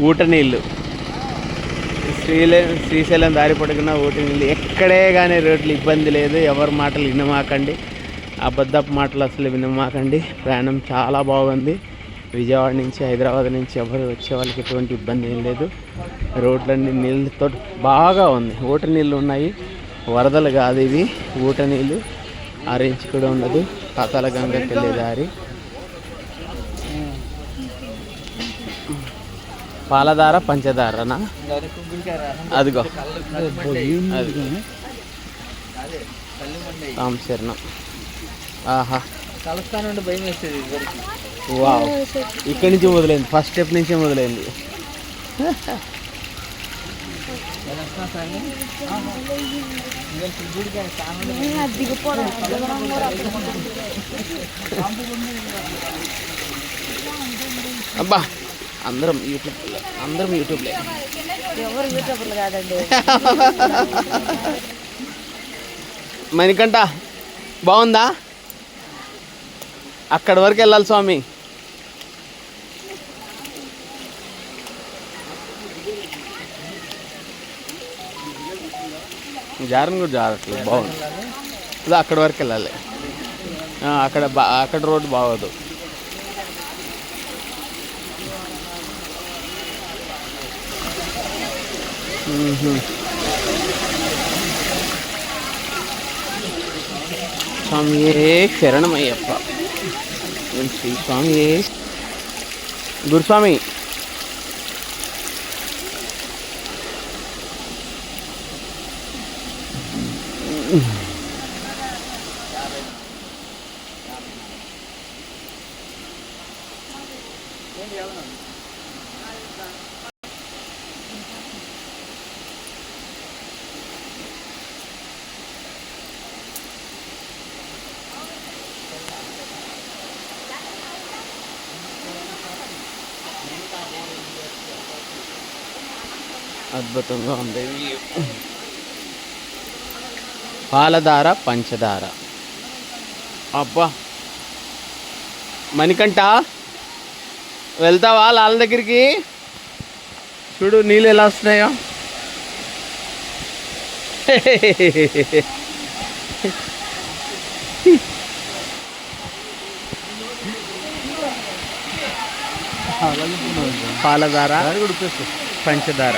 ఊట నీళ్ళు, శ్రీశైలం దారి పడుకున్న ఊట నీళ్ళు. ఎక్కడే కానీ రోడ్లు ఇబ్బంది లేదు. ఎవరి మాటలు వినమాకండి, అబద్ధపు మాటలు అసలు వినమాకండి. ప్రయాణం చాలా బాగుంది. విజయవాడ నుంచి హైదరాబాద్ నుంచి ఎవరు వచ్చే వాళ్ళకి ఎటువంటి ఇబ్బంది ఏం లేదు. రోడ్లన్నీ నీళ్ళతో బాగా ఉంది. ఊట నీళ్ళు ఉన్నాయి, వరదలు కాదు ఇవి, ఊట నీళ్ళు. ఆరెంజ్ కూడా ఉండదు. పాతాళ గంగకి వెళ్ళే దారి. పాలధార పంచదారనా? అదిగో అది రామశరణం. ఆహా, వావ్, ఇక్కడి నుంచి మొదలైంది. ఫస్ట్ స్టెప్ నుంచే మొదలైంది. అబ్బా, అందరం యూట్యూబ్లే. ఎవరు యూట్యూబ్లు కాదండి. మణికంఠ బాగుందా? అక్కడి వరకు వెళ్ళాలి స్వామి. జారని కూడా జారట్లేదు, బాగుంది. అదే అక్కడి వరకు వెళ్ళాలి. అక్కడ రోడ్డు బాగోదు. స్వామియే శరణమయ్యప్ప. శ్రీ స్వామియే. గురుస్వామి, అద్భుతంగా ఉంది. పాలధార పంచదార. అబ్బా, మణికంఠ వెళ్తావా లాల దగ్గరికి? చూడు నీళ్ళు ఎలా వస్తున్నాయో. పాలధార పంచదార.